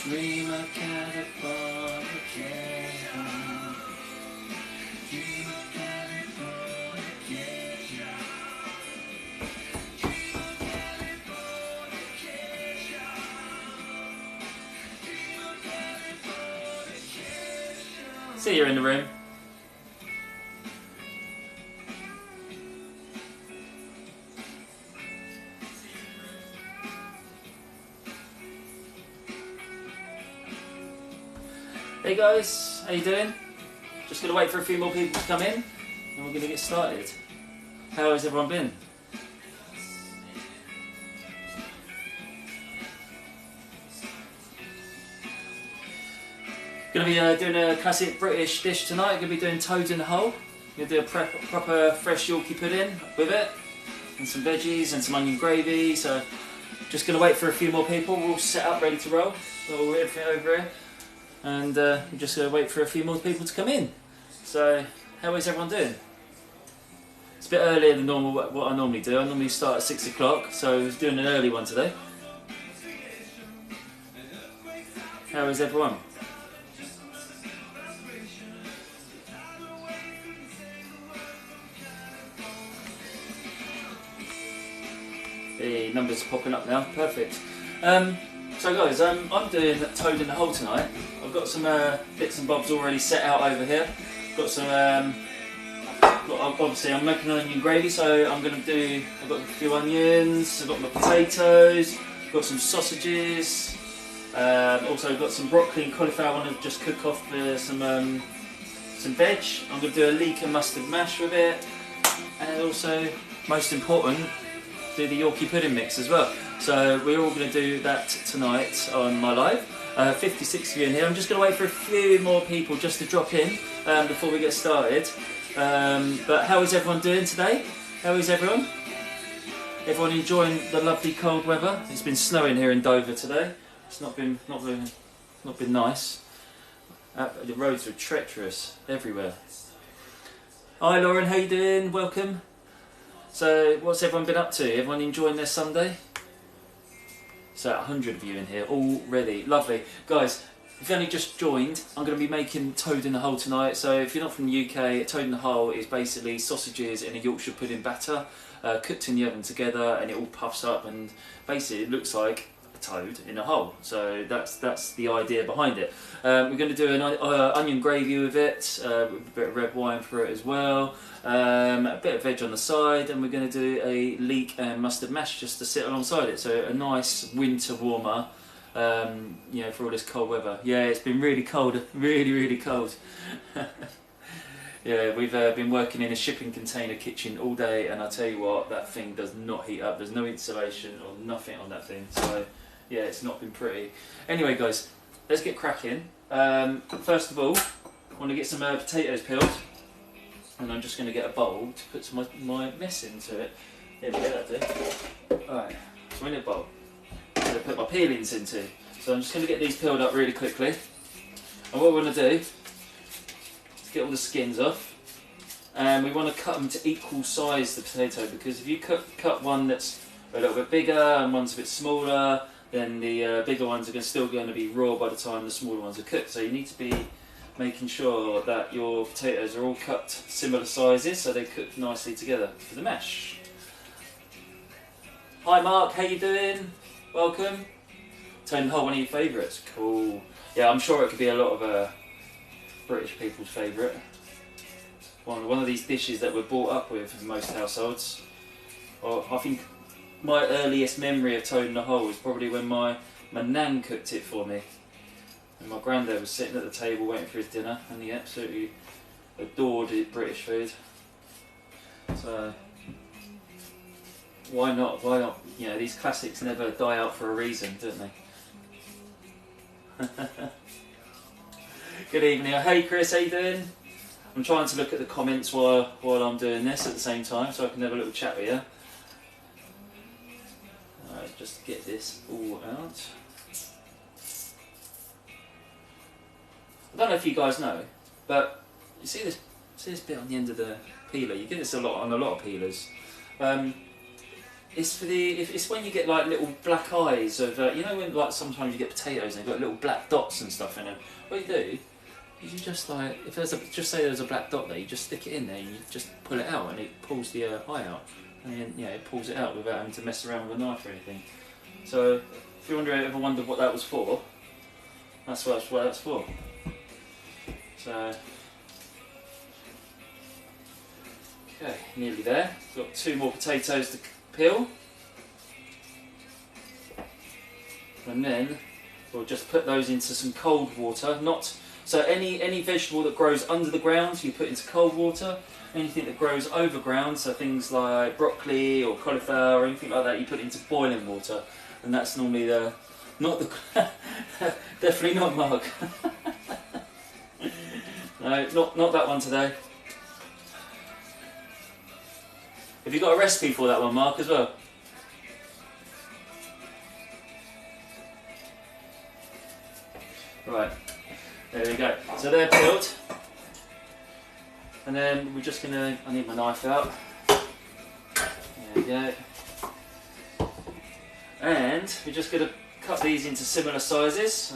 Dream of Californication. Dream of Californication. Dream of Californication. Dream of Californication. See you in the room. Hey guys, how you doing? Just going to wait for a few more people to come in and we're going to get started. How has everyone been? Going to be doing a classic British dish tonight. Going to be doing toad in the hole. Going to do a proper fresh Yorkie pudding with it and some veggies and some onion gravy. So just going to wait for a few more people. We're all set up ready to roll. So we're everything over here. And we're just going to wait for a few more people to come in. So, how is everyone doing? It's a bit earlier than normal what I normally do. I normally start at 6 o'clock, so I was doing an early one today. How is everyone? The numbers are popping up now, perfect. So guys, I'm doing toad in the hole tonight. I've got some bits and bobs already set out over here. Got some, obviously I'm making onion gravy, so I'm going to do, I've got a few onions, I've got my potatoes, got some sausages, also got some broccoli and cauliflower I want to just cook off some veg. I'm going to do a leek and mustard mash with it, and also, most important, do the Yorkie pudding mix as well. So we're all going to do that tonight on my live. 56 of you in here. I'm just going to wait for a few more people just to drop in before we get started. But how is everyone doing today? How is everyone? Everyone enjoying the lovely cold weather? It's been snowing here in Dover today. It's not been nice. The roads are treacherous everywhere. Hi Lauren, how you doing? Welcome. So what's everyone been up to? Everyone enjoying their Sunday? So 100 of you in here already. Lovely. Guys, if you only just joined, I'm going to be making toad in the hole tonight. So if you're not from the UK, toad in the hole is basically sausages in a Yorkshire pudding batter, cooked in the oven together, and it all puffs up, and basically it looks like a toad in a hole. So that's the idea behind it. We're going to do an onion gravy with it, with a bit of red wine for it as well. A bit of veg on the side, and we're going to do a leek and mustard mash just to sit alongside it. So a nice winter warmer, you know, for all this cold weather. Yeah, it's been really cold, really cold. Yeah, we've been working in a shipping container kitchen all day, and I tell you what, that thing does not heat up. There's no insulation or nothing on that thing. So yeah, it's not been pretty. Anyway, guys, let's get cracking. First of all, I want to get some potatoes peeled. And I'm just going to get a bowl to put some my mess into it. There we go, that'll do. Alright, so in a bowl I'm going to put my peelings into. So I'm just going to get these peeled up really quickly. And what we're going to do is get all the skins off. And we want to cut them to equal size, the potato, because if you cut one that's a little bit bigger and one's a bit smaller, then the bigger ones are still going to be raw by the time the smaller ones are cooked. So you need to be making sure that your potatoes are all cut similar sizes so they cook nicely together for the mash. Hi Mark, how you doing? Welcome. Toad in the hole, one of your favourites. Cool. Yeah, I'm sure it could be a lot of British people's favourite. One of these dishes that we're brought up with in most households. I think my earliest memory of toad in the hole is probably when my nan cooked it for me. And my granddad was sitting at the table waiting for his dinner, and he absolutely adored British food. So why not? Why not? You know, these classics never die out for a reason, don't they? Good evening. Hey Chris, how you doing? I'm trying to look at the comments while I'm doing this at the same time, so I can have a little chat with you. Alright, just get this all out. I don't know if you guys know, but you see this bit on the end of the peeler. You get this a lot on a lot of peelers. It's for it's when you get like little black eyes of you know when like sometimes you get potatoes and they've got little black dots and stuff in them. What you do is you just like if there's just say there's a black dot there, you just stick it in there and you just pull it out and it pulls the eye out, and then it pulls it out without having to mess around with a knife or anything. So if you ever wondered what that was for, that's what that's for. So okay, nearly there. Got 2 more potatoes to peel, and then we'll just put those into some cold water. So any vegetable that grows under the ground you put into cold water. Anything that grows over ground, so things like broccoli or cauliflower or anything like that, you put into boiling water, and that's normally definitely not Mark. No, not that one today. Have you got a recipe for that one, Mark, as well? Right, there we go. So they're peeled. And then we're just gonna, I need my knife out. There we go. And we're just gonna cut these into similar sizes.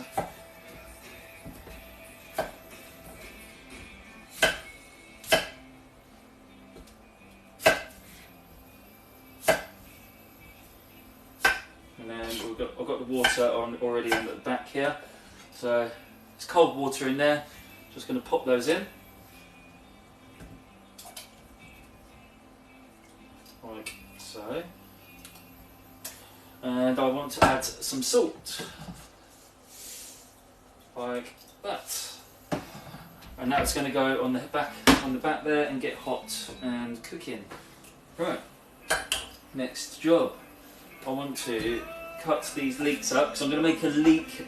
And then I've got the water already on the back here. So there's cold water in there. Just gonna pop those in. Like so. And I want to add some salt. Like that. And that's going to go on the back there and get hot and cooking. Right. Next job. I want to cut these leeks up because I'm going to make a leek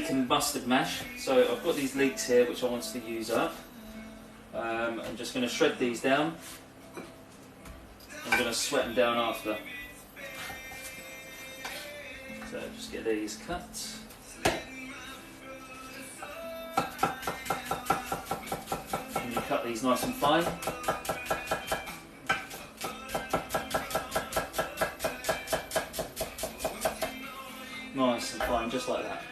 and mustard mash. So I've got these leeks here which I want to use up. I'm just going to shred these down. I'm going to sweat them down after. So just get these cut. And you cut these nice and fine. Nice and fine, just like that.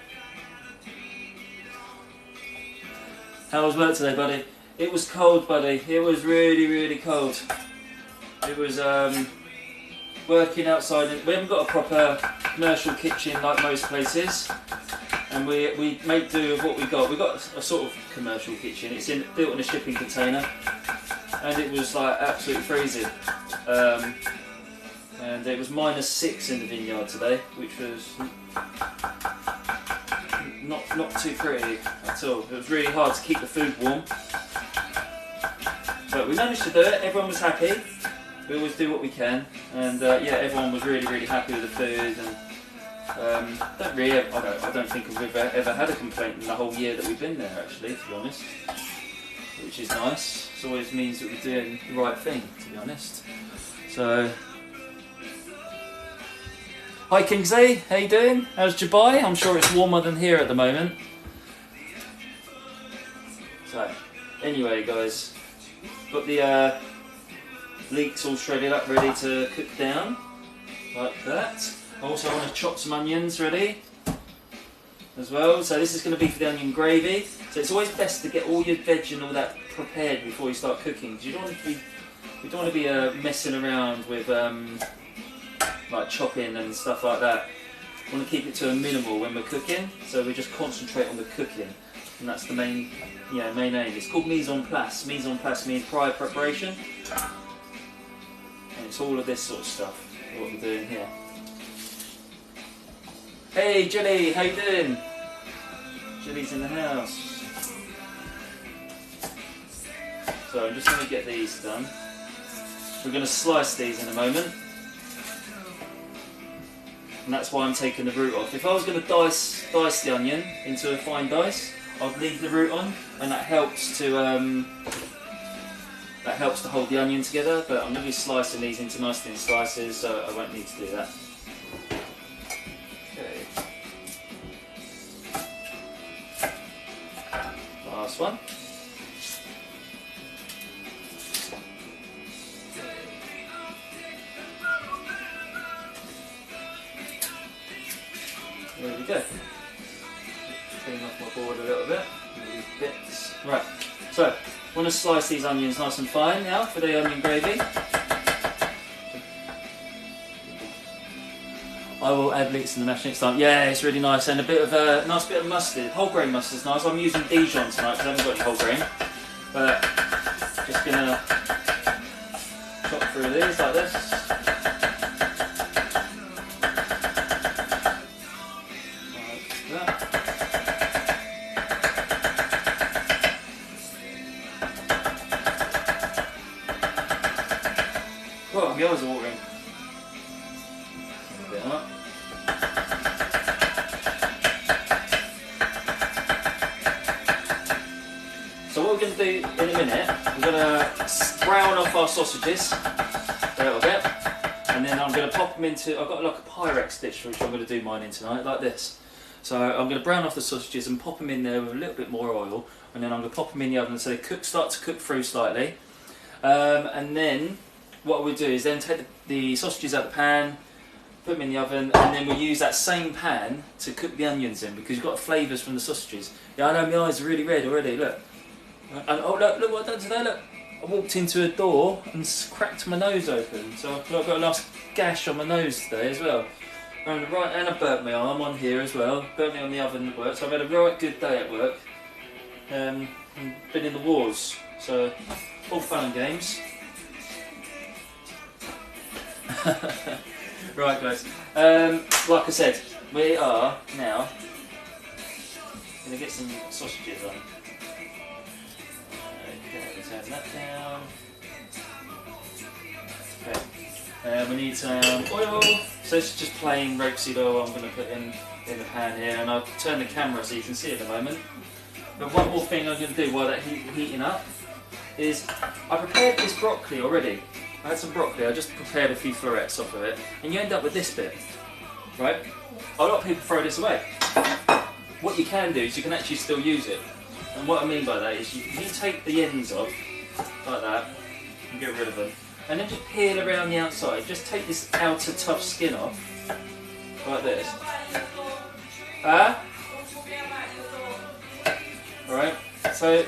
How was work today, buddy? It was cold, buddy. It was really, really cold. It was working outside. We haven't got a proper commercial kitchen like most places, and we make do with what we got. We got a sort of commercial kitchen. It's built in a shipping container, and it was like absolutely freezing. And it was -6 in the vineyard today, which was not too pretty at all. It was really hard to keep the food warm, but we managed to do it. Everyone was happy. We always do what we can, and yeah, everyone was really, really happy with the food. And I don't think we've ever had a complaint in the whole year that we've been there, actually, to be honest. Which is nice. It always means that we're doing the right thing, to be honest. So, hi Kingsley, how you doing? How's Dubai? I'm sure it's warmer than here at the moment. So, anyway, guys, got the leeks all shredded up, ready to cook down, like that. I also want to chop some onions ready as well. So this is going to be for the onion gravy. So it's always best to get all your veg and all that prepared before you start cooking, because you don't want to be messing around with like chopping and stuff like that. We want to keep it to a minimal when we're cooking. So we just concentrate on the cooking, and that's the main aim. It's called mise en place. Mise en place means prior preparation. And it's all of this sort of stuff, what we're doing here. Hey Jilly, how you doing? Jilly's in the house. So I'm just going to get these done. We're going to slice these in a moment. And that's why I'm taking the root off. If I was going to dice the onion into a fine dice, I'd leave the root on, and that helps to hold the onion together, but I'm going to be slicing these into nice thin slices, so I won't need to do that. Okay. Last one. we go. Clean off my board a little bit. These bits. Right, so I want to slice these onions nice and fine now for the onion gravy. I will add leeks in the mash next time. Yeah, it's really nice, and a bit of a nice bit of mustard. Whole grain mustard's nice. I'm using Dijon tonight because I haven't got any whole grain. But just gonna chop through these like this. Like that. Oh, my eyes are watering. A bit of that. So what we're going to do in a minute, we're going to brown off our sausages a little bit, and then I'm going to pop them into, I've got like a Pyrex dish which I'm going to do mine in tonight, like this. So I'm going to brown off the sausages and pop them in there with a little bit more oil, and then I'm going to pop them in the oven so they start to cook through slightly. And then what we'll do is then take the sausages out of the pan, put them in the oven, and then we'll use that same pan to cook the onions in, because you've got flavours from the sausages. Yeah, I know my eyes are really red already, look. And oh look what I've done today, look. I walked into a door and cracked my nose open, so I've got a nice gash on my nose today as well. And I burnt my arm on here as well, burnt me on the oven at work, so I've had a right good day at work. And been in the wars, so all fun and games. Right guys, like I said, we are now going to get some sausages on. Okay, turn that down. Okay, we need some oil, so this is just plain rapeseed oil I'm going to put in the pan here, and I'll turn the camera so you can see at the moment. But one more thing I'm going to do while that's heating up is I prepared this broccoli already. I had some broccoli, I just prepared a few florets off of it, and you end up with this bit, right? A lot of people throw this away. What you can do is you can actually still use it. And what I mean by that is you take the ends off, like that, and get rid of them. And then just peel around the outside. Just take this outer tough skin off, like this. Alright, so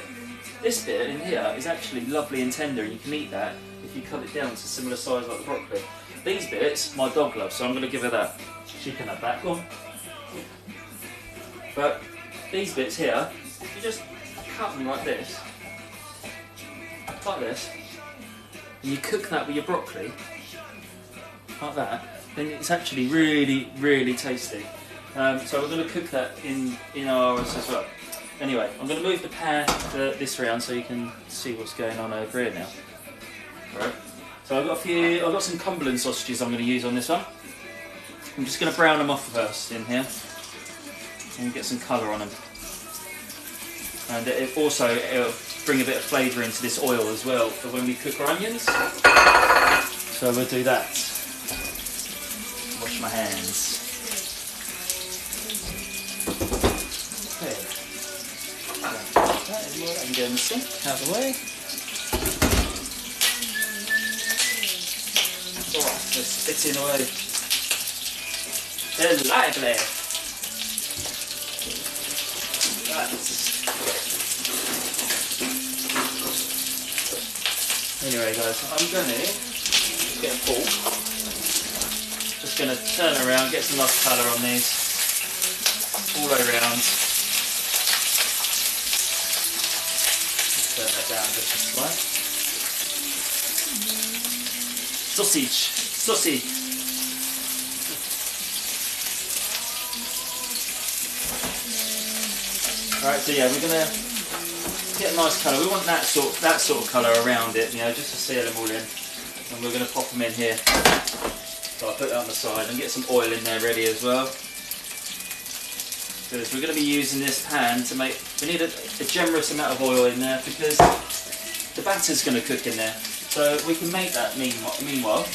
this bit in here is actually lovely and tender, and you can eat that if you cut it down to similar size like the broccoli. These bits, my dog loves, so I'm going to give her that. She can have that, go on. But these bits here, you just cut them like this, and you cook that with your broccoli, like that, then it's actually really, really tasty. So we're going to cook that in ours as well. Anyway, I'm going to move the pan this round so you can see what's going on over here now. Right. So I've got some Cumberland sausages I'm going to use on this one. I'm just going to brown them off first in here and get some colour on them. And it'll bring a bit of flavour into this oil as well for when we cook our onions. So we'll do that. Wash my hands. Okay. That anymore, that can go in the sink, out of the way. Alright, let's spit in away. They're lively. Right. Anyway guys, I'm going to get a fork. Just going to turn around, get some nice colour on these. All the way around. Turn that down just a slight. Sausage. Alright, so yeah, we're going to get a nice colour. We want that sort of colour around it, you know, just to seal them all in. And we're going to pop them in here. So I'll put that on the side and get some oil in there ready as well. Because we're going to be using this pan to make, we need a generous amount of oil in there because the batter's going to cook in there. So we can make that meanwhile.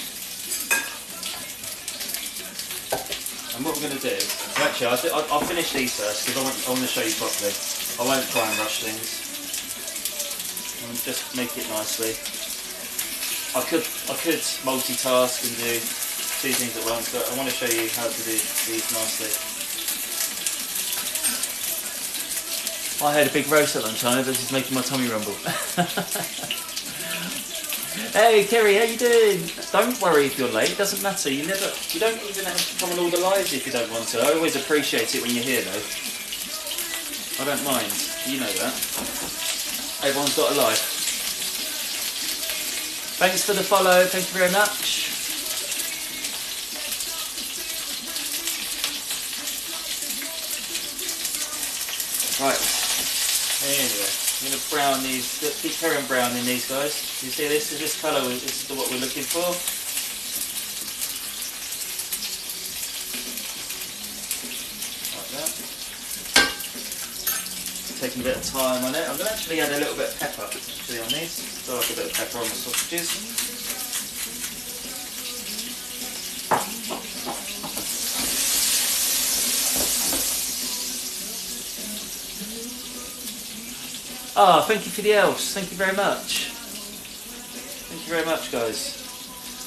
And what we're going to do, actually I'll finish these first because I want to show you properly. I won't try and rush things. I'll just make it nicely. I could multitask and do two things at once, but I want to show you how to do these nicely. I had a big roast at lunchtime, but this is making my tummy rumble. Hey Kerry, how you doing? Don't worry if you're late, it doesn't matter. You don't even have to come on all the lives if you don't want to. I always appreciate it when you're here though. I don't mind, you know that. Everyone's got a life. Thanks for the follow, thank you very much. Right, anyway, I'm going to brown these, keep carrying browning these guys. You see this is this colour, this is what we're looking for. Like that. Taking a bit of time on it. I'm going to actually add a little bit of pepper actually on these. So I like a bit of pepper on the sausages. Ah, thank you for the elves. Thank you very much. Thank you very much, guys.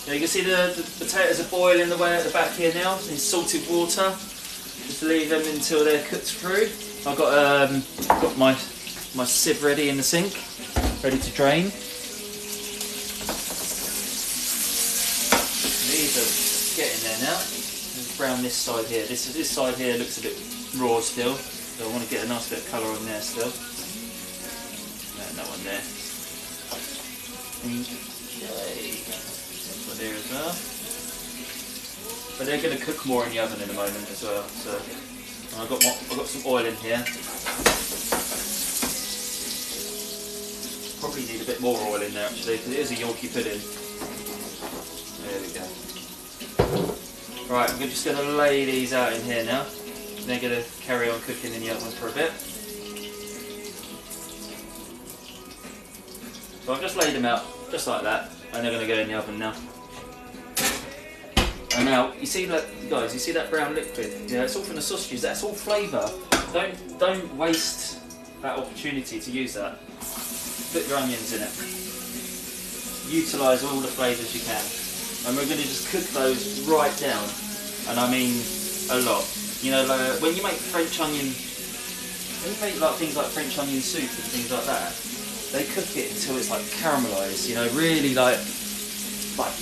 Now you can see the potatoes are boiling away at the back here now in salted water. Just leave them until they're cooked through. I've got my sieve ready in the sink, ready to drain. These are getting there now. Let's brown this side here. This side here looks a bit raw still, so I want to get a nice bit of colour on there still. That one there. Okay. This one there as well. But they're going to cook more in the oven in a moment as well. So I've got some oil in here. Probably need a bit more oil in there actually, because it is a Yorkie pudding. There we go. Right, I'm just going to lay these out in here now. They're going to carry on cooking in the oven for a bit. So I've just laid them out, just like that, and they're going to go in the oven now. And now, you see that, guys, you see that brown liquid? Yeah, it's all from the sausages, that's all flavour. Don't waste that opportunity to use that. Put your onions in it. Utilise all the flavours you can. And we're going to just cook those right down. And I mean, a lot. You know, like, when you make French onion, when you make like things like French onion soup and things like that, they cook it until it's like caramelised, you know, really like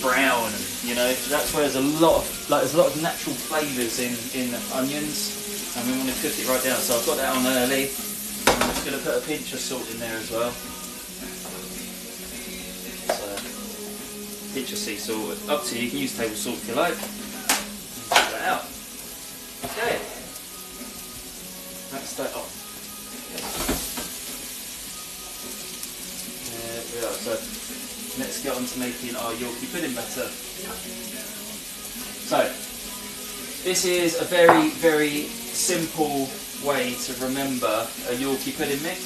brown, and, you know, that's where there's a lot of natural flavours in onions, and we want to cook it right down. So I've got that on early. I'm just going to put a pinch of salt in there as well. So, pinch of sea salt, up to you, you can use table salt if you like. Put that out. Okay. That's that off. So let's get on to making our Yorkie pudding batter. So this is a very, very simple way to remember a Yorkie pudding mix.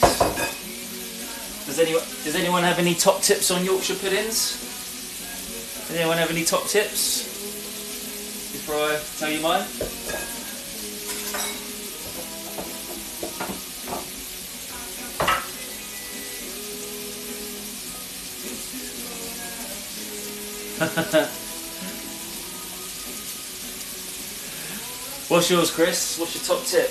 Does anyone have any top tips on Yorkshire puddings? Does anyone have any top tips before I tell you mine? What's yours, Chris? What's your top tip?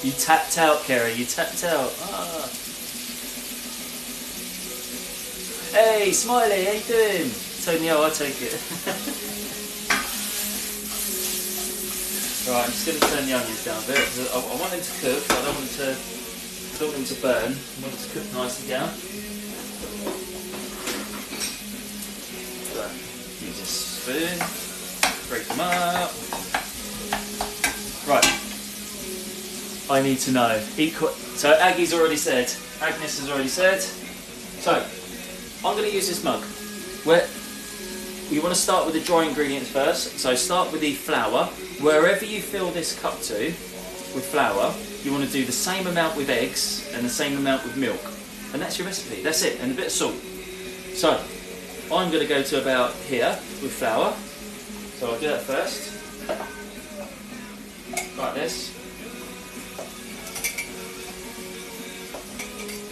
You tapped out, Kerry. You tapped out. Ah. Hey, Smiley, how you doing? Tony, I'll take it. Right, I'm just going to turn the onions down a bit. I want them to cook. I don't want them to burn. I want them to cook nicely down. So, use a spoon. Break them up. Right. I need to know. So Agnes has already said. So I'm going to use this mug. You want to start with the dry ingredients first. So start with the flour. Wherever you fill this cup to with flour, you want to do the same amount with eggs and the same amount with milk. And that's your recipe. That's it. And a bit of salt. So I'm going to go to about here with flour. So I'll do that first. Like this.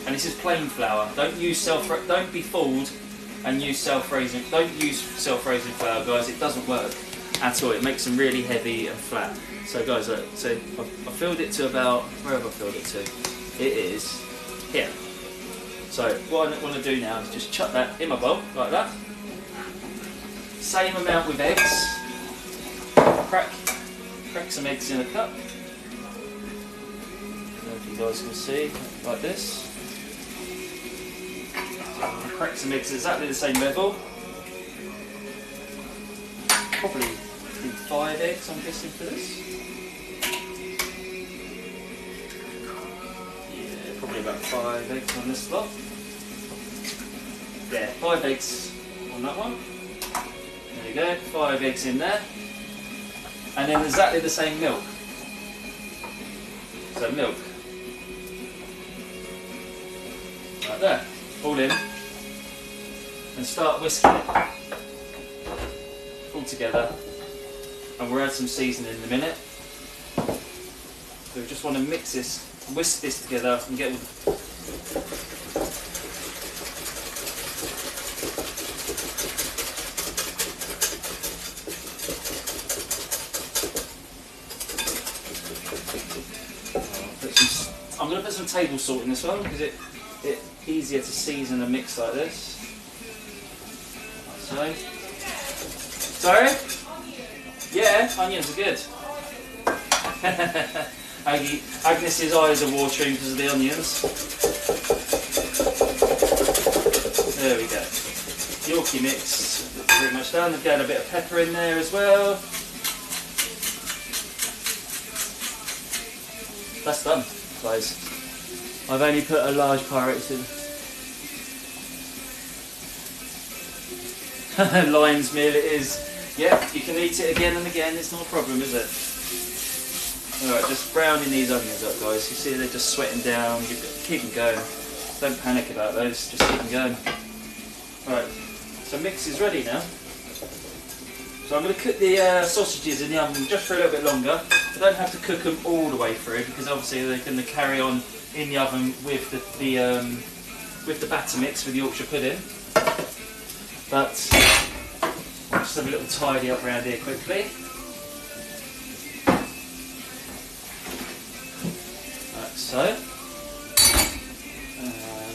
And this is plain flour. Don't be fooled and use self-raising. Don't use self-raising flour, guys. It doesn't work. at all. It makes them really heavy and flat. So guys, so I filled it to about, where have I filled it to? It is here. So what I want to do now is just chuck that in my bowl, like that. Same amount with eggs. Crack some eggs in a cup. I don't know if you guys can see, like this. Crack some eggs exactly the same level. Probably 5 eggs, I'm guessing, for this. Yeah, probably about 5 eggs on this lot. There, 5 eggs on that one. There you go, 5 eggs in there. And then exactly the same milk. So milk. Right there, all in. And start whisking it all together. And we'll add some seasoning in a minute. So we just want to mix this, whisk this together and get all the I'm going to put some table salt in this one because it's easier to season a mix like this. Like so. Sorry? Yeah, onions are good. Agnes's eyes are watering because of the onions. There we go. Yorkie mix, pretty much done. I've got a bit of pepper in there as well. That's done, guys. I've only put a large Pyrex in. Lion's meal it is. Yep, you can eat it again and again, it's not a problem, is it? Alright, just browning these onions up, guys. You see they're just sweating down. Keep them going. Don't panic about those, just keep them going. Alright, so mix is ready now. So I'm going to cook the sausages in the oven just for a little bit longer. I don't have to cook them all the way through because obviously they're going to carry on in the oven with the batter mix with the Yorkshire pudding. But I'll just have a little tidy up around here quickly. Like so.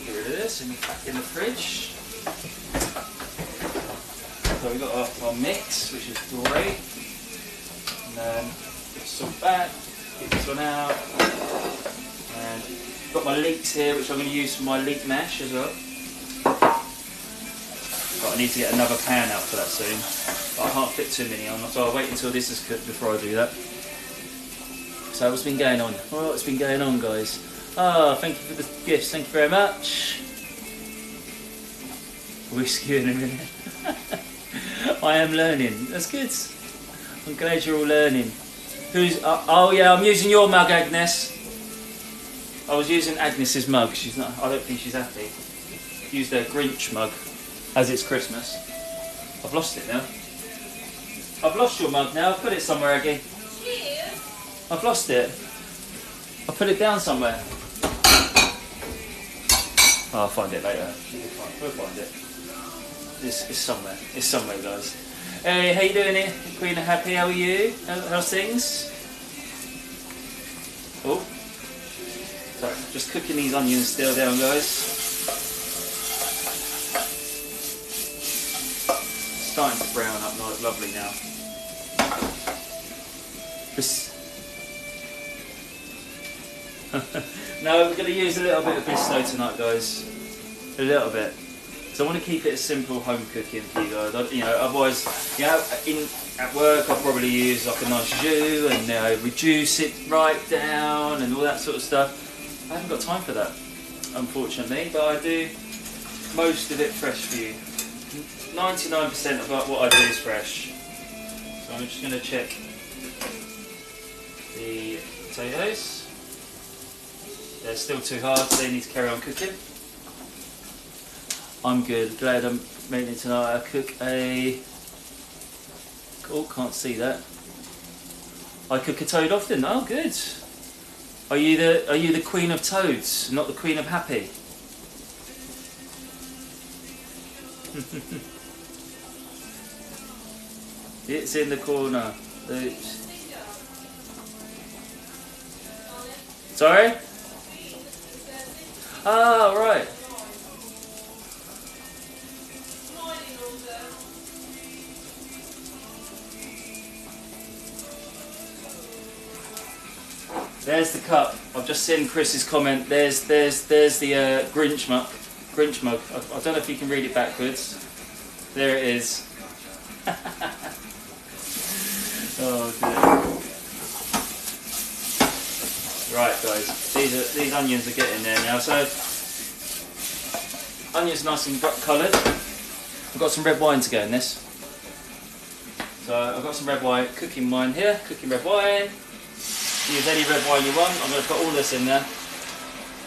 Get rid of this and back in the fridge. So we've got our mix, which is great. And then put salt back, get this one out. And I've got my leeks here, which I'm going to use for my leek mash as well. But I need to get another pan out for that soon. But I can't fit too many on, so I'll wait until this is cooked before I do that. So what's been going on? Oh, what's been going on, guys? Oh, thank you for the gifts, thank you very much. Whiskey in a minute. I am learning, that's good. I'm glad you're all learning. Who's, oh yeah, I'm using your mug, Agnes. I was using Agnes's mug, she's not, I don't think she's happy. Used her Grinch mug. As it's Christmas. I've lost it now. I've lost your mug now. I've put it somewhere, Aggie. I've lost it. I put it down somewhere. Oh, I'll find it later. We'll find it. It's somewhere. It's somewhere, guys. Hey, how you doing here? Queen of Happy, how are you? How's things? Oh. Sorry, just cooking these onions still down, guys. Starting to brown up nice, lovely now. No, we're going to use a little bit of pesto tonight, guys. A little bit. So I want to keep it a simple home cooking for you guys. You know, otherwise, you know, at work I'll probably use like a nice jus and reduce it right down and all that sort of stuff. I haven't got time for that, unfortunately, but I do most of it fresh for you. 99% of what I do is fresh. So I'm just going to check the potatoes. They're still too hard, so they need to carry on cooking. I'm good. Glad I'm making it tonight. I cook a... Oh, can't see that. I cook a toad often. Oh, good. Are you the queen of toads, not the queen of happy? It's in the corner. Oops. Sorry? Ah, right. There's the cup. I've just seen Chris's comment. There's the Grinch mug. Grinch mug. I don't know if you can read it backwards. There it is. Oh dear. Right, guys. These onions are getting there now. So onions nice and coloured. I've got some red wine to go in this. So I've got some red wine, cooking wine here. Cooking red wine. Use any red wine you want. I'm going to put all this in there.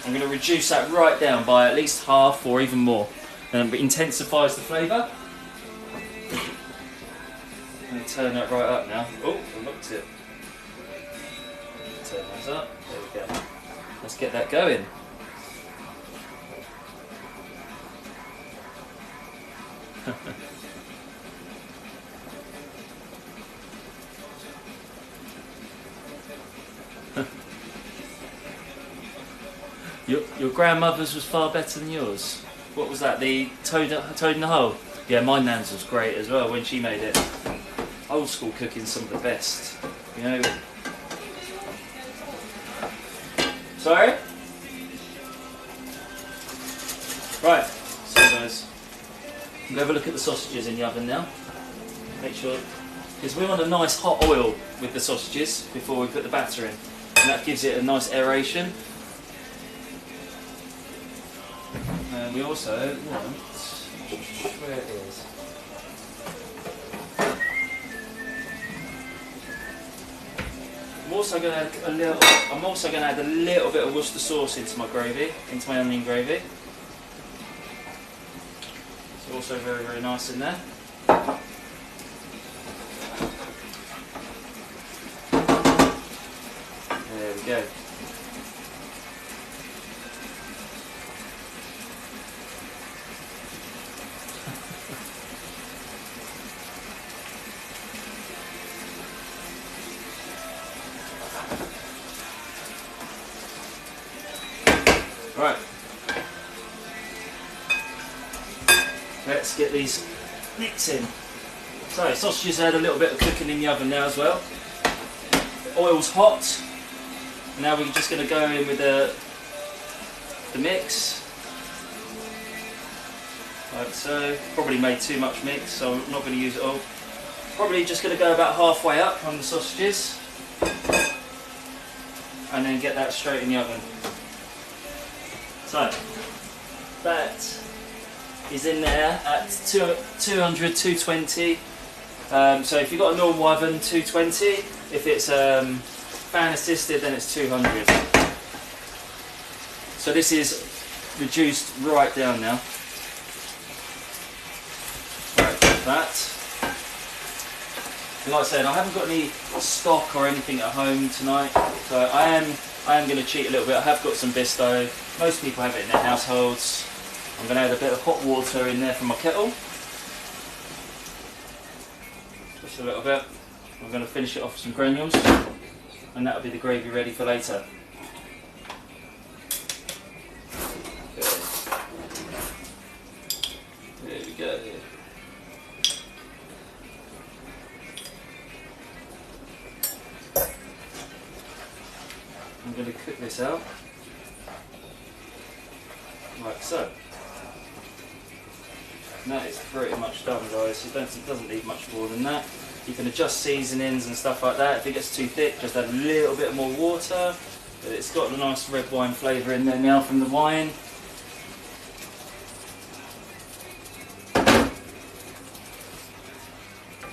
I'm going to reduce that right down by at least half or even more. And it intensifies the flavour. I'm going to turn that right up now. Oh, I looked it. Turn those up. There we go. Let's get that going. Your grandmother's was far better than yours. What was that? The toad in the hole? Yeah, my nan's was great as well when she made it. Old school cooking's some of the best. You know. Sorry? Right, so guys, I'm going to have a look at the sausages in the oven now. Make sure, because we want a nice hot oil with the sausages before we put the batter in. And that gives it a nice aeration. And we also want, where it is, I'm also going to add a little bit of Worcester sauce into my gravy, into my onion gravy. It's also very, very nice in there. There we go. Right, let's get these nicks in. So, sausages had a little bit of cooking in the oven now as well. The oil's hot. Now we're just going to go in with the mix. Like so. Probably made too much mix, so I'm not going to use it all. Probably just going to go about halfway up on the sausages. And then get that straight in the oven. So, that is in there at 200, 220. So if you've got a normal oven, 220. If it's fan assisted, then it's 200. So this is reduced right down now. Right, that. And like I said, I haven't got any stock or anything at home tonight, so I am going to cheat a little bit. I have got some Bisto. Most people have it in their households. I'm going to add a bit of hot water in there from my kettle. Just a little bit. I'm going to finish it off with some granules, and that'll be the gravy ready for later. Okay. There we go. I'm going to cook this out. Like so. And that is pretty much done, guys. It doesn't need much more than that. You can adjust seasonings and stuff like that. If it gets too thick, just add a little bit more water. But it's got a nice red wine flavour in there now from the wine.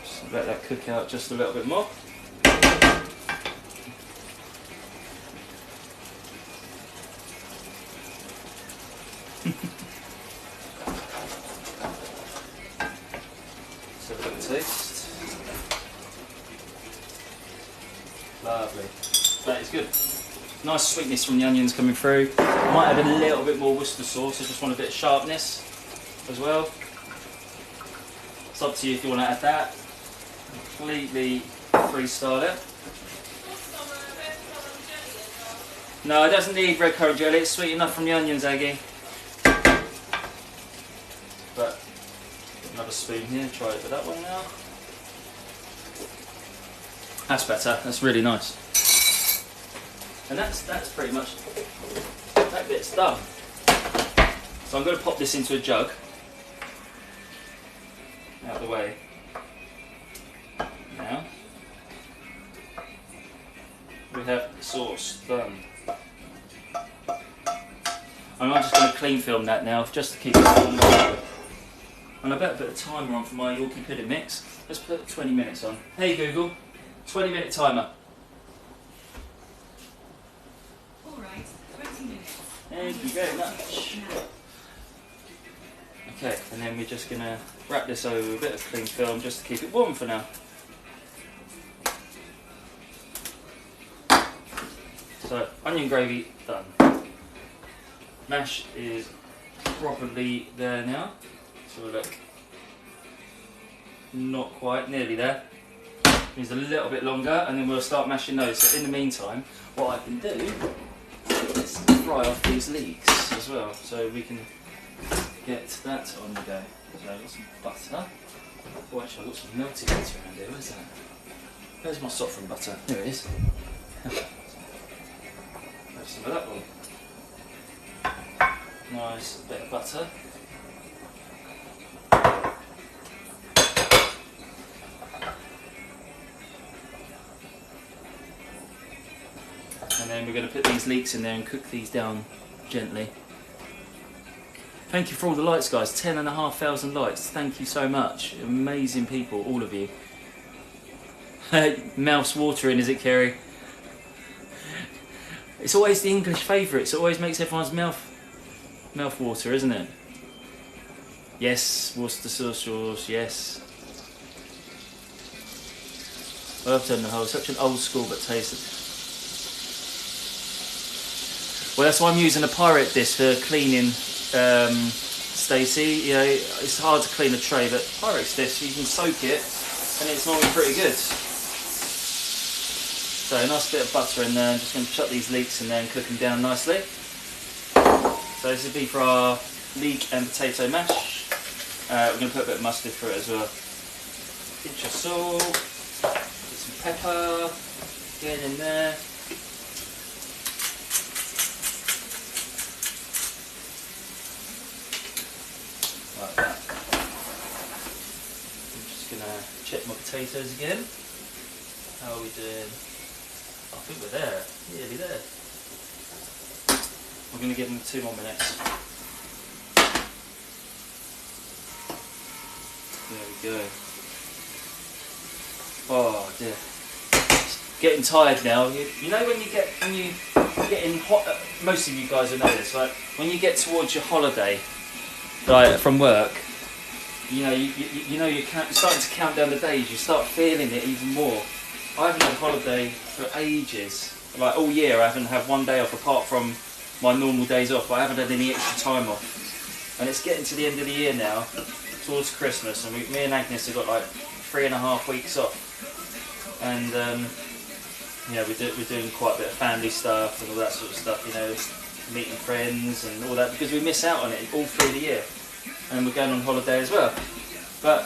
Just let that cook out just a little bit more. So a bit of taste. Lovely. That is good. Nice sweetness from the onions coming through. I might add a little bit more Worcester sauce. I just want a bit of sharpness as well. It's up to you if you want to add that. completely freestyle it. No, it doesn't need red currant jelly, it's sweet enough from the onions, Aggie. But, another spoon here, try it with that one now. That's better, that's really nice. And that's pretty much, that bit's done. So I'm going to pop this into a jug, out of the way. Now, we have the sauce done. And I'm just going to clean film that now, just to keep it warm. And I better put a timer on for my Yorkie pudding mix. Let's put 20 minutes on. Hey Google, 20-minute timer. Alright, 20 minutes. Thank you very much. Okay, and then we're just going to wrap this over with a bit of clean film just to keep it warm for now. So, onion gravy done. Mash is probably there now. So we'll look. Not quite, nearly there. Needs a little bit longer and then we'll start mashing those. So in the meantime, what I can do is fry off these leeks as well. So we can get that on the go. So I've got some butter. Oh, actually I've got some melted butter around here. Where's that? Where's my saffron butter? Here it is. Have some of that one. Nice bit of butter. And then we're going to put these leeks in there and cook these down gently. Thank you for all the likes, guys. 10,500 likes. Thank you so much. Amazing people, all of you. Mouth's watering, is it, Kerry? It's always the English favourites. It always makes everyone's mouth water, isn't it? Yes, Worcestershire sauce, yes. I love turning the whole. Such an old school but tasted. Well, that's why I'm using a pirate dish for cleaning, Stacey. You know, it's hard to clean a tray, but Pyrex dish, you can soak it, and it's normally pretty good. So a nice bit of butter in there. I'm just going to chuck these leeks in there and cook them down nicely. So this would be for our leek and potato mash. We're going to put a bit of mustard through it as well. Pinch of salt, put some pepper, get in there. Like that. I'm just going to check my potatoes again. How are we doing? I think we're there, nearly there. We're going to give them 2 more minutes. There we go. Oh dear. It's getting tired now. You know when you get in hot. Most of you guys will know this, right? When you get towards your holiday, like from work, you know you're starting to count down the days. You start feeling it even more. I haven't had a holiday for ages. Like all year, I haven't had one day off apart from my normal days off. But I haven't had any extra time off. And it's getting to the end of the year now, towards Christmas, and me and Agnes have got like 3.5 weeks off. And yeah, we're doing quite a bit of family stuff and all that sort of stuff. You know, meeting friends and all that because we miss out on it all through the year. And we're going on holiday as well. But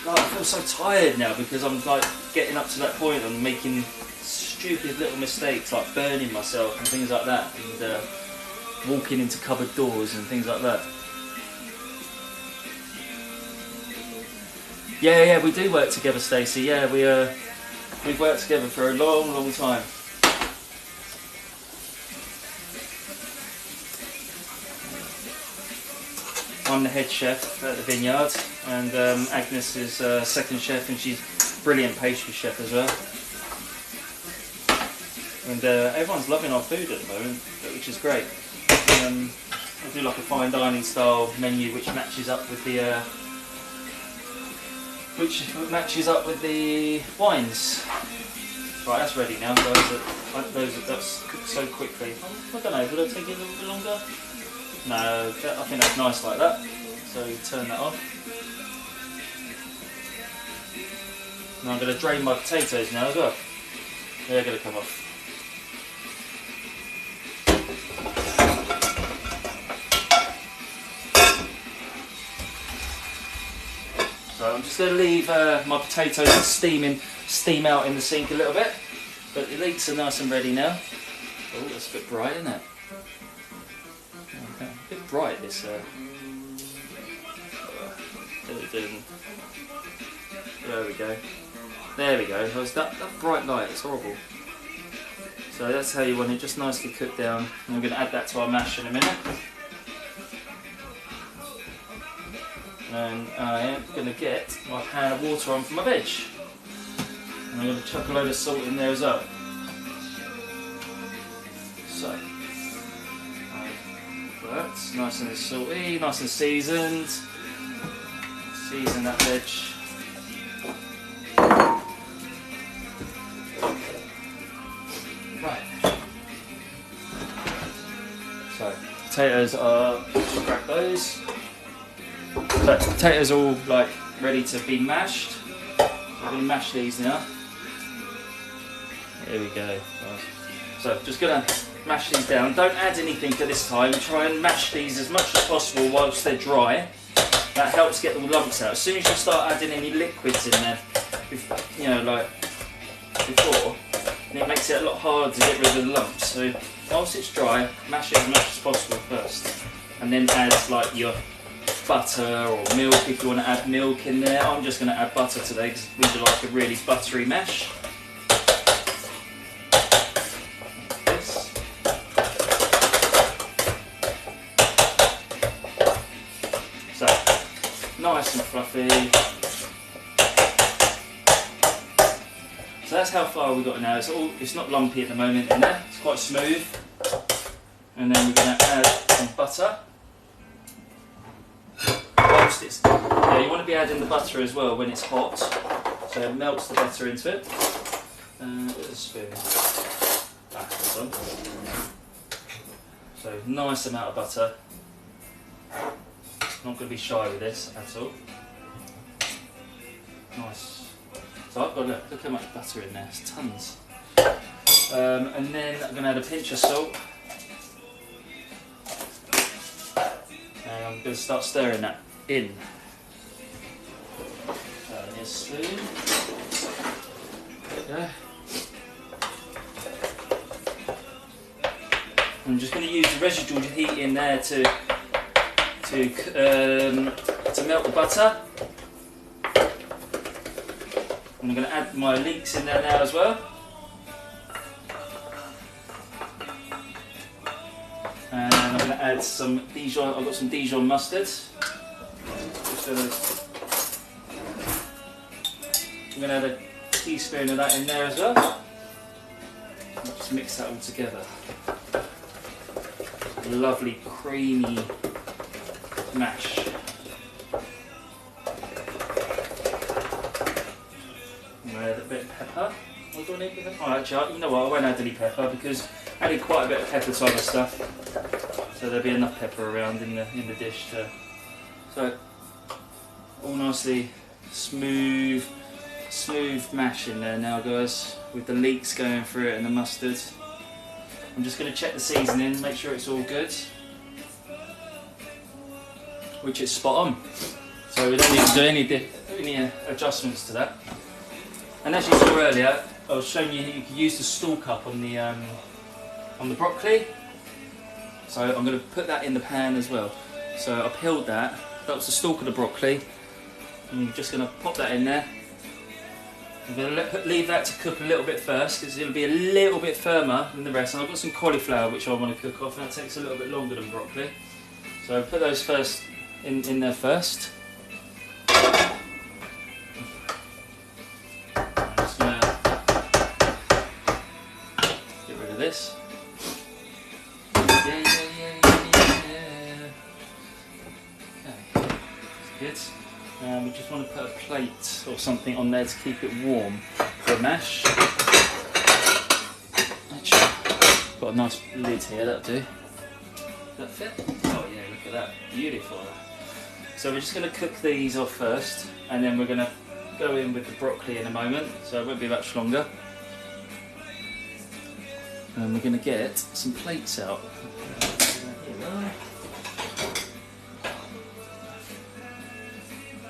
like, I feel so tired now because I'm like getting up to that point and making stupid little mistakes like burning myself and things like that, and walking into cupboard doors and things like that. Yeah, we do work together, Stacey. Yeah, we've worked together for a long time. I'm the head chef at the vineyard, and Agnes is second chef, and she's a brilliant pastry chef as well. And everyone's loving our food at the moment, which is great. I do like a fine dining style menu, which matches up with the wines. Right, that's ready now, guys. That's cooked so quickly. I don't know, would it take it a little bit longer? No, I think that's nice like that. So turn that off. And I'm going to drain my potatoes now as well. They're going to come off. So I'm just going to leave my potatoes steam out in the sink a little bit. But the leeks are nice and ready now. Oh, that's a bit bright, isn't it? Okay. A bit bright, this. There we go. There we go. That bright light, it's horrible. So that's how you want it, just nicely cooked down. And we're going to add that to our mash in a minute. And I am going to get my pan of water on for my veg. And I'm going to chuck a load of salt in there as well. So, that's nice and salty, nice and seasoned. Season that veg. Right. So, potatoes are, crack those. So, potatoes are all like ready to be mashed. I'm going to mash these now. There we go. So, just going to mash these down. Don't add anything at this time. Try and mash these as much as possible whilst they're dry. That helps get the lumps out. As soon as you start adding any liquids in there, you know, like before, and it makes it a lot harder to get rid of the lumps. So whilst it's dry, mash it as much as possible first, and then add like your butter or milk if you want to add milk in there. I'm just going to add butter today because we do like a really buttery mash. Nice and fluffy. So that's how far we've got now. It's not lumpy at the moment in there. It's quite smooth. And then we're going to add some butter. Whilst you want to be adding the butter as well when it's hot, so it melts the butter into it. With a spoon. That's on. So nice amount of butter. Not going to be shy with this at all. Nice. So I've got, look how much butter in there, it's tons. And then I'm going to add a pinch of salt. And I'm going to start stirring that in. So here's a spoon. There we go. I'm just going to use the residual heat in there to melt the butter. And I'm going to add my leeks in there now as well. And I'm going to add some Dijon. I've got some Dijon mustard. I'm going to add a teaspoon of that in there as well. And just mix that all together. Lovely creamy mash. I'm going to add a bit of pepper. What do I need with it? Oh, actually, you know what? I won't add any pepper because I added quite a bit of pepper to other stuff, so there'll be enough pepper around in the dish too. So all nicely smooth mash in there now, guys, with the leeks going through it and the mustard. I'm just going to check the seasoning, make sure it's all good, which is spot on. So we don't need to do any adjustments to that. And as you saw earlier, I was showing you can use the stalk up on the broccoli. So I'm going to put that in the pan as well. So I peeled that. That was the stalk of the broccoli. And I'm just going to pop that in there. I'm going to leave that to cook a little bit first because it'll be a little bit firmer than the rest. And I've got some cauliflower which I want to cook off, and that takes a little bit longer than broccoli. So put those first in there first. I'm just going to get rid of this. Yeah. Okay, that's good. We just want to put a plate or something on there to keep it warm for mash. Actually, got a nice lid here, that'll do. Does that fit? Oh yeah, look at that, beautiful. So we're just going to cook these off first, and then we're going to go in with the broccoli in a moment, so it won't be much longer. And we're going to get some plates out. Here we are.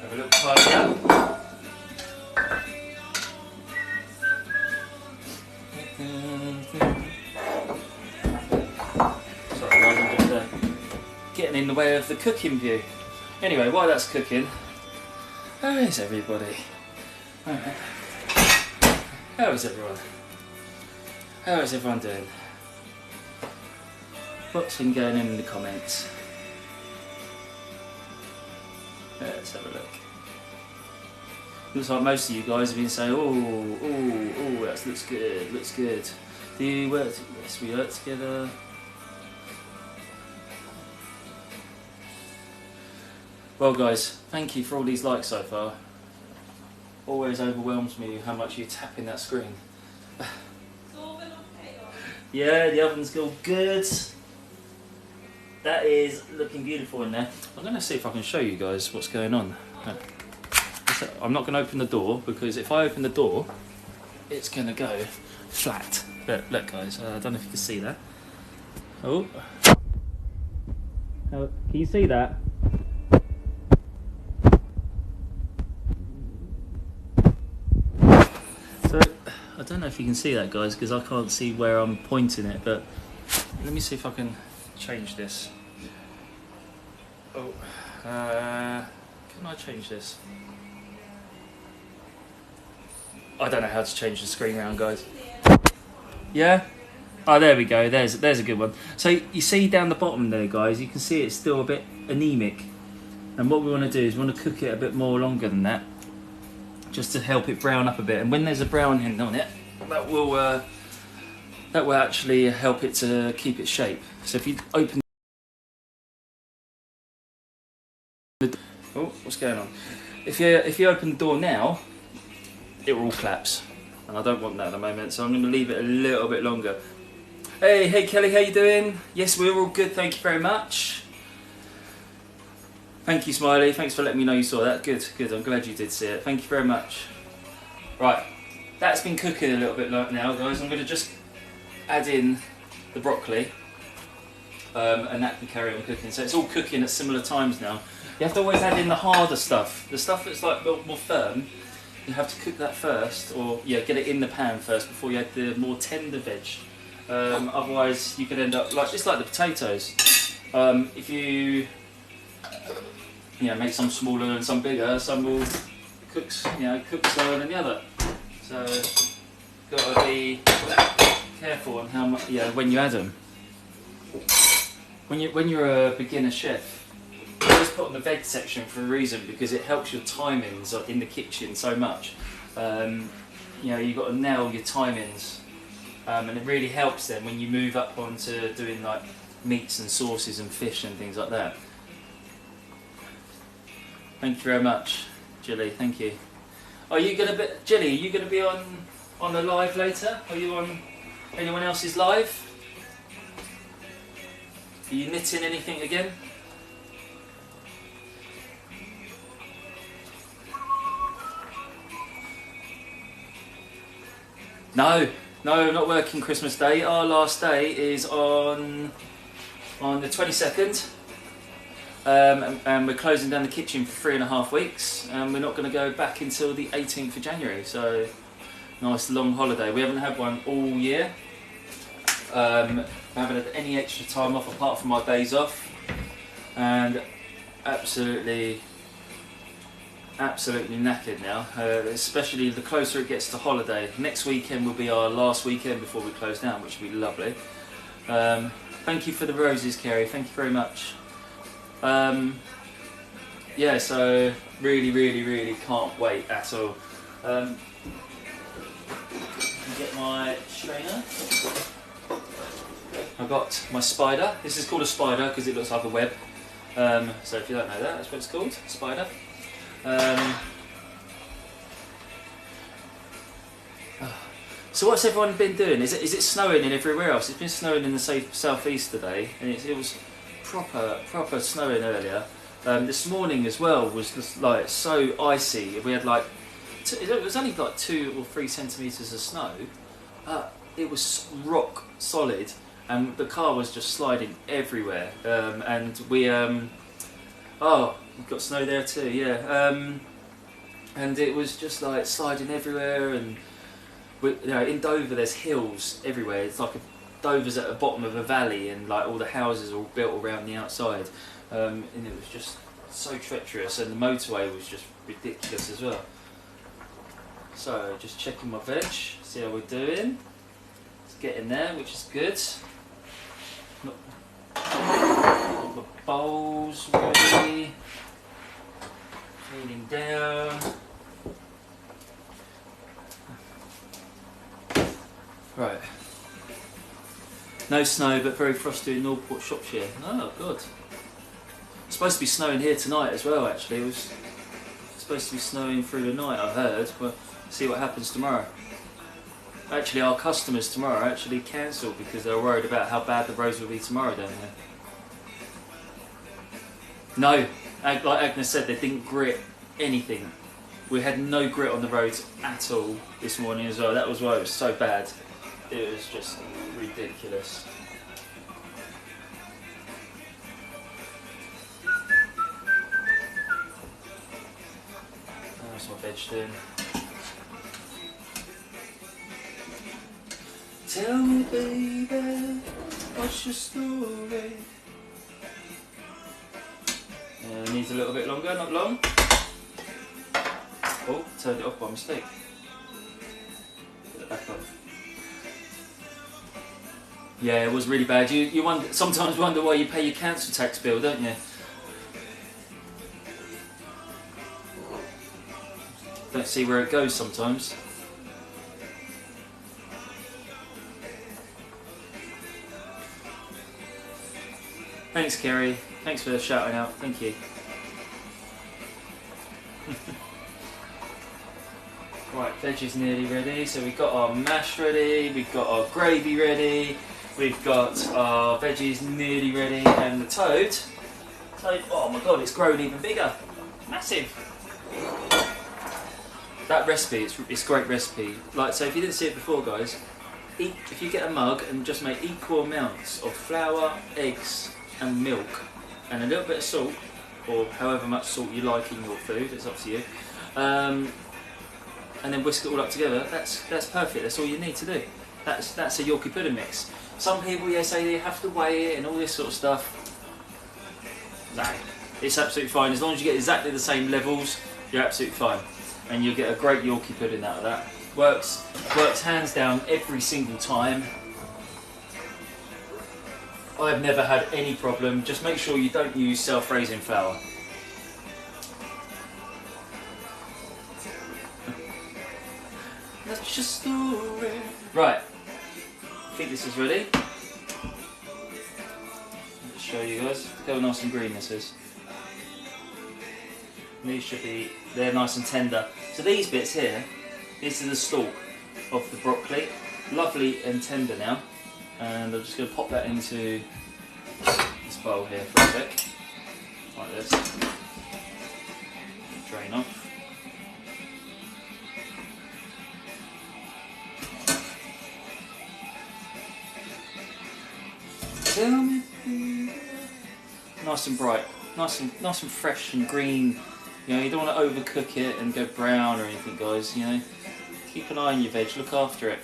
Have a look tidy up. Sorry guys, I'm just getting in the way of the cooking view. Anyway, while that's cooking, how is everybody? How is everyone? How is everyone doing? What's been going on in the comments? Let's have a look. Looks like most of you guys have been saying, oh, that looks good, looks good. Do you work? Yes, we work together. Well guys, thank you for all these likes so far. Always overwhelms me how much you tap in that screen. Yeah, the oven's all good. That is looking beautiful in there. I'm going to see if I can show you guys what's going on. I'm not going to open the door because if I open the door, it's going to go flat. Look guys, I don't know if you can see that. Oh, can you see that? So, I don't know if you can see that guys because I can't see where I'm pointing it, but let me see if I can change this. Oh, can I change this? I don't know how to change the screen around guys. Yeah? Oh, there we go, there's a good one. So you see down the bottom there guys, you can see it's still a bit anemic. And what we want to do is we want to cook it a bit more longer than that, just to help it brown up a bit. And when there's a brown hint on it, that will actually help it to keep its shape. So if you open the, oh, what's going on? If you open the door now, it will all collapse, and I don't want that at the moment. So I'm going to leave it a little bit longer. Hey Kelly, how you doing? Yes, we're all good. Thank you very much. Thank you, Smiley. Thanks for letting me know you saw that. Good, good. I'm glad you did see it. Thank you very much. Right, that's been cooking a little bit now, guys. I'm going to just add in the broccoli, and that can carry on cooking. So it's all cooking at similar times now. You have to always add in the harder stuff. The stuff that's like more firm, you have to cook that first, or yeah, get it in the pan first before you add the more tender veg. Otherwise, you could end up like just like the potatoes. If you make some smaller and some bigger, some will cook slower than the other. So got to be careful on how much when you add them. When you're a beginner chef, I always put on the veg section for a reason, because it helps your timings in the kitchen so much. You've got to nail your timings, and it really helps then when you move up onto doing like meats and sauces and fish and things like that. Thank you very much, Jilly. Thank you. Are you gonna be, Jilly? Are you gonna be on a live later? Are you on anyone else's live? Are you knitting anything again? No, not working Christmas Day. Our last day is on the 22nd. And we're closing down the kitchen for 3.5 weeks, and we're not going to go back until the 18th of January, so nice long holiday. We haven't had one all year. I haven't had any extra time off apart from my days off, and absolutely knackered now, especially the closer it gets to holiday. Next weekend will be our last weekend before we close down, which will be lovely. Thank you for the roses, Kerry, thank you very much. So really can't wait at all. Get my strainer. I've got my spider. This is called a spider because it looks like a web. So if you don't know that, that's what it's called, spider. So what's everyone been doing? Is it snowing in everywhere else? It's been snowing in the southeast today, and it was proper snowing earlier. This morning as well was just like so icy. We had like it was only like 2 or 3 centimetres of snow. It was rock solid, and the car was just sliding everywhere. And we've got snow there too, yeah. And it was just like sliding everywhere, and in Dover there's hills everywhere. It's like Dover's at the bottom of a valley, and like all the houses are all built around the outside, and it was just so treacherous, and the motorway was just ridiculous as well. So just checking my veg, see how we're doing. It's getting there, which is good. Got the bowls ready. Cleaning down. Right. No snow, but very frosty in Northport, Shropshire. Oh, good. It's supposed to be snowing here tonight as well, actually. It was supposed to be snowing through the night, I heard. But see what happens tomorrow. Actually, our customers tomorrow actually cancelled because they were worried about how bad the roads will be tomorrow down there. No, like Agnes said, they didn't grit anything. We had no grit on the roads at all this morning as well. That was why it was so bad. It was just ridiculous. How's my veg doing? Tell me, baby, what's your story? Needs a little bit longer, not long. Oh, turned it off by mistake. Put it back on. Yeah, it was really bad. You sometimes wonder why you pay your council tax bill, don't you? Don't see where it goes sometimes. Thanks, Kerry. Thanks for shouting out. Thank you. Right, veg is nearly ready. So we've got our mash ready, we've got our gravy ready, we've got our veggies nearly ready, and the toad, oh my god, it's grown even bigger. Massive. That recipe, it's a great recipe. Like, so if you didn't see it before, guys, if you get a mug and just make equal amounts of flour, eggs, and milk, and a little bit of salt, or however much salt you like in your food, it's up to you, and then whisk it all up together, that's perfect. That's all you need to do. That's a Yorkie pudding mix. Some people say they have to weigh it and all this sort of stuff. No, it's absolutely fine. As long as you get exactly the same levels, you're absolutely fine, and you'll get a great Yorkie pudding out of that. Works hands down every single time. I've never had any problem. Just make sure you don't use self-raising flour. That's your story. Right, I think this is ready. I'll just show you guys. Look how nice and green this is. And these should be, they're nice and tender. So these bits here, this is the stalk of the broccoli. Lovely and tender now. And I'm just going to pop that into this bowl here for a sec, like this. Drain off. Tell me, nice and bright, nice and fresh and green. You know, you don't want to overcook it and go brown or anything, guys. You know, keep an eye on your veg. Look after it.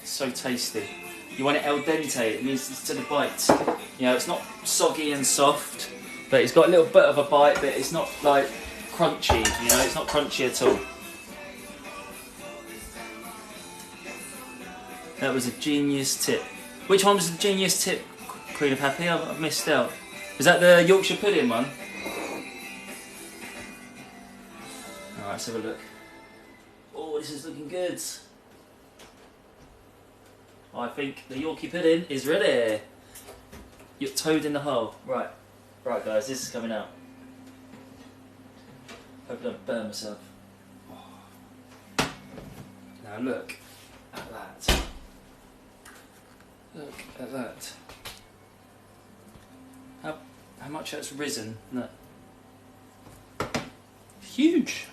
So tasty. You want it al dente, it means it's to the bite. You know, it's not soggy and soft, but it's got a little bit of a bite, but it's not like crunchy, you know, it's not crunchy at all. That was a genius tip. Which one was the genius tip, Queen of Happy? I've missed out. Is that the Yorkshire pudding one? Alright, let's have a look. Oh, this is looking good. I think the Yorkie pudding is ready. Your toad in the hole. Right. Right, guys, this is coming out. Hope I don't burn myself. Now look at that. Look at that. How much that's risen. Look. Huge.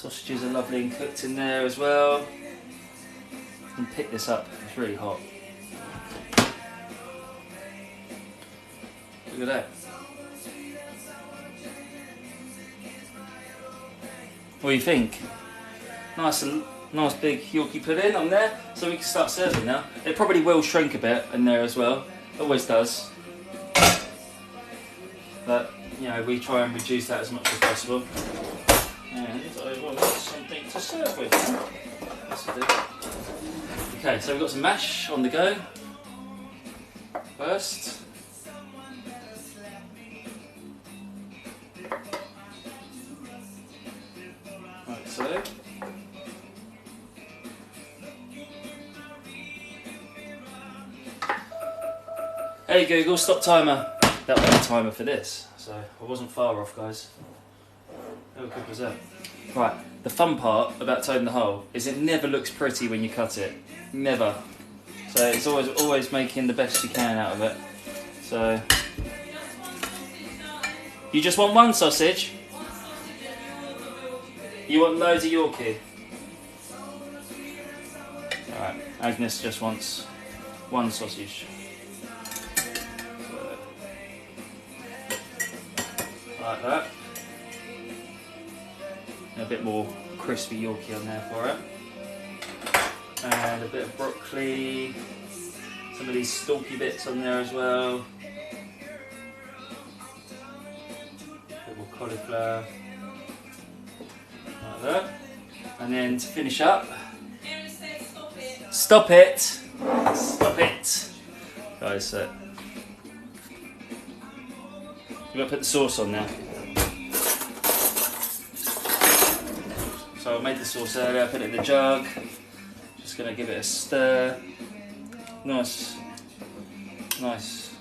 Sausages are lovely and cooked in there as well. And pick this up, it's really hot. Look at that. What do you think? Nice big Yorkie pudding on there, so we can start serving now. It probably will shrink a bit in there as well, always does. But, you know, we try and reduce that as much as possible. And I want something to serve with. That's what I do. Okay, so we've got some mash on the go. First. Like so. Hey Google, stop timer. That was the timer for this, so I wasn't far off, guys. How good was that? Right, the fun part about toading the hole is it never looks pretty when you cut it. Never. So it's always making the best you can out of it. So you just want one sausage? You want loads of Yorkie? Alright, Agnes just wants one sausage. Like that. And a bit more crispy Yorkie on there for it. And a bit of broccoli. Some of these stalky bits on there as well. A bit more cauliflower. Like that. And then to finish up. Stop it! Stop it! Guys, so we're going to put the sauce on now. So I made the sauce earlier, I put it in the jug. Just going to give it a stir. Nice. Nice.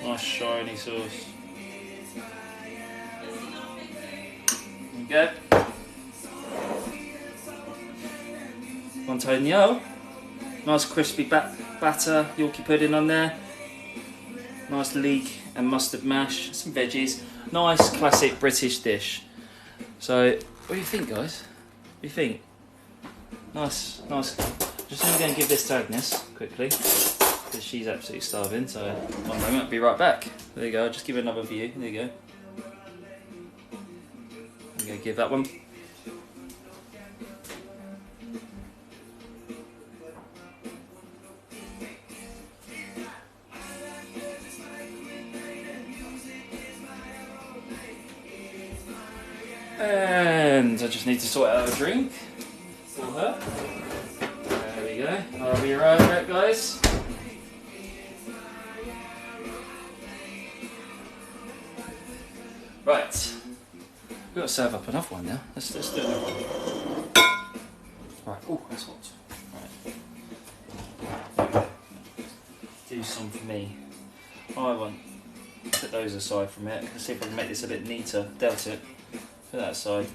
Nice shiny sauce. There you go. One toad and yo. Nice crispy batter Yorkie pudding on there. Nice leek and mustard mash. Some veggies. Nice classic British dish. So, what do you think, guys? What do you think? Nice, nice. Just going to give this to Agnes quickly because she's absolutely starving. So, one moment, I'll be right back. There you go. I'll just give her another view. There you go. I'm going to give that one. And I just need to sort out a drink for her. There we go. I'll be right back, guys. Right. We've got to serve up another one now. Let's do another one. Right. Oh, that's hot. Right. Do some for me. I want to put those aside from it. Let's see if I can make this a bit neater. Doubt it. Put that aside.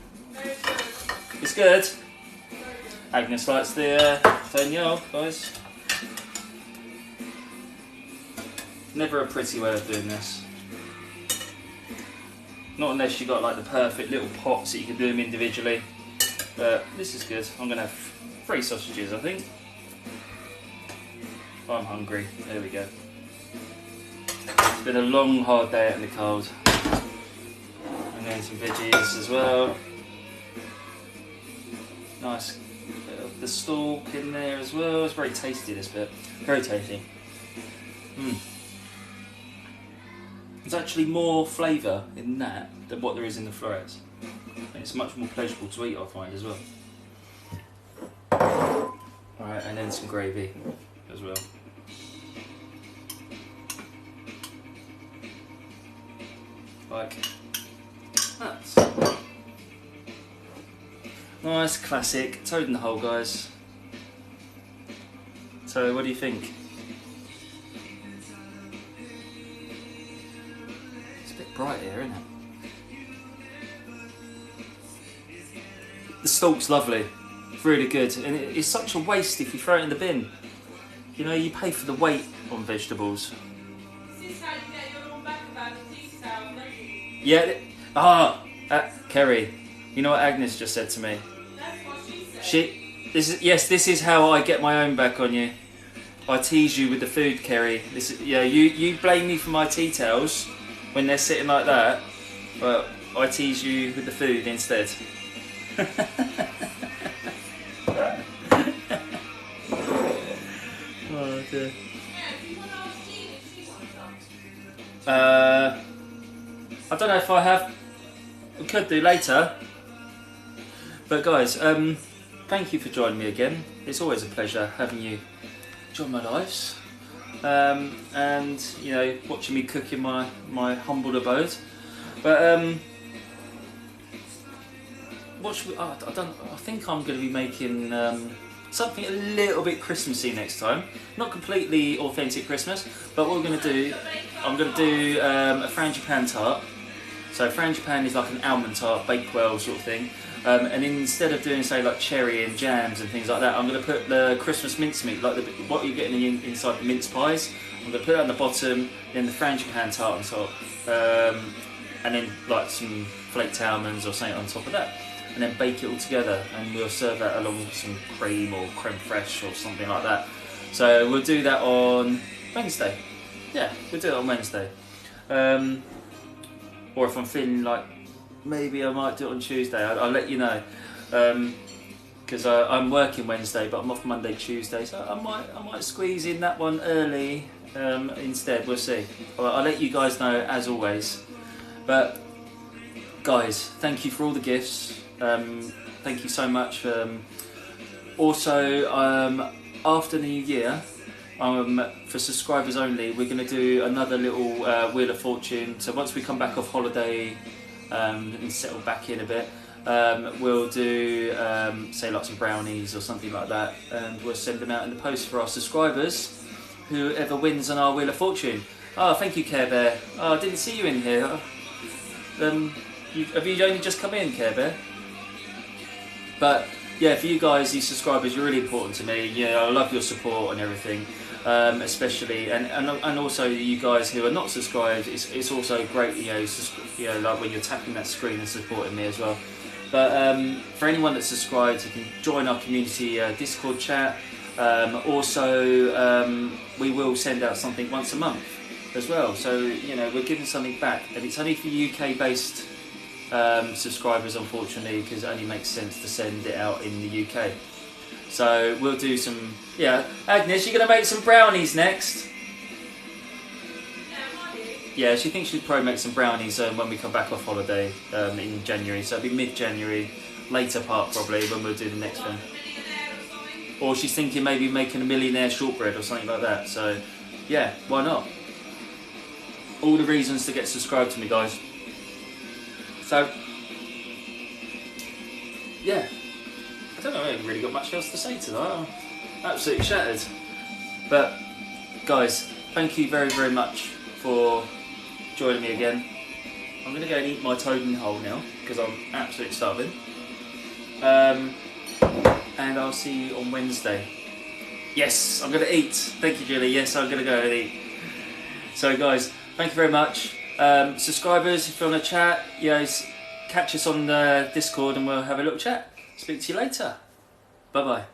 It's good. Agnes likes the Danielle, guys. Never a pretty way of doing this. Not unless you got like the perfect little pots that you can do them individually. But this is good. I'm gonna have 3 sausages, I think. I'm hungry. There we go. It's been a long, hard day out in the cold. And then some veggies as well. Nice bit of the stalk in there as well. It's very tasty, this bit. Very tasty. There's actually more flavour in that than what there is in the florets. And it's much more pleasurable to eat, I find, as well. Alright, and then some gravy as well. Like that. Nice classic toad in the hole, guys. So what do you think? It's a bit bright here, isn't it? The stalk's lovely. It's really good, and it's such a waste if you throw it in the bin. You know, you pay for the weight on vegetables. Is this how you get your own back about the detail, don't you? Yeah. Kerry, you know what Agnes just said to me? That's what she said. This is how I get my own back on you. I tease you with the food, Kerry. You blame me for my tea towels when they're sitting like that, but I tease you with the food instead. Oh dear. Yeah, do you want to ask Jean if she wants some? I don't know if I have. We could do later. But guys, thank you for joining me again. It's always a pleasure having you join my lives. And you know, watching me cook in my humble abode. But what should we? I think I'm going to be making something a little bit Christmassy next time. Not completely authentic Christmas, but what we're going to do, I'm going to do a frangipane tart. So frangipane is like an almond tart, baked well sort of thing. And instead of doing, say, like cherry and jams and things like that, I'm going to put the Christmas mincemeat, like what you're getting inside the mince pies. I'm going to put that on the bottom, then the frangipane tart on top, and then like some flaked almonds or something on top of that, and then bake it all together. And we'll serve that along with some cream or creme fraiche or something like that. So we'll do that on Wednesday. Yeah, we'll do it on Wednesday. Or if I'm feeling like maybe I might do it on Tuesday, I'll let you know. Because I'm working Wednesday, but I'm off Monday, Tuesday, so I might squeeze in that one early instead. We'll see. I'll let you guys know as always. But guys, thank you for all the gifts. Thank you so much. Also, after the new year, for subscribers only, we're going to do another little Wheel of Fortune. So once we come back off holiday and settle back in a bit, we'll do say like some brownies or something like that, and we'll send them out in the post for our subscribers, whoever wins on our Wheel of Fortune. Oh, thank you, Care Bear. Oh, I didn't see you in here. Have you only just come in, Care Bear? But yeah, for you guys, these subscribers, you're really important to me. You know, I love your support and everything, especially, and also you guys who are not subscribed. It's also great, you know, like when you're tapping that screen and supporting me as well. But for anyone that's subscribed, you can join our community Discord chat. Also, we will send out something once a month as well. So you know, we're giving something back, and it's only for UK-based subscribers, unfortunately, because it only makes sense to send it out in the UK. So we'll do some. Yeah, Agnes, you're going to make some brownies next. Yeah, she thinks she'll probably make some brownies when we come back off holiday in January. So it'll be mid-January, later part probably, when we'll do the next one. Or she's thinking maybe making a millionaire shortbread or something like that. So yeah, why not? All the reasons to get subscribed to me, guys. So yeah, I don't know, I haven't really got much else to say tonight. I'm absolutely shattered. But guys, thank you very, very much for joining me again. I'm going to go and eat my toad in the hole now, because I'm absolutely starving. And I'll see you on Wednesday. Yes, I'm going to eat. Thank you, Julie. Yes, I'm going to go and eat. So guys, thank you very much. Subscribers, if you want to chat, you know, catch us on the Discord and we'll have a little chat. Speak to you later. Bye bye.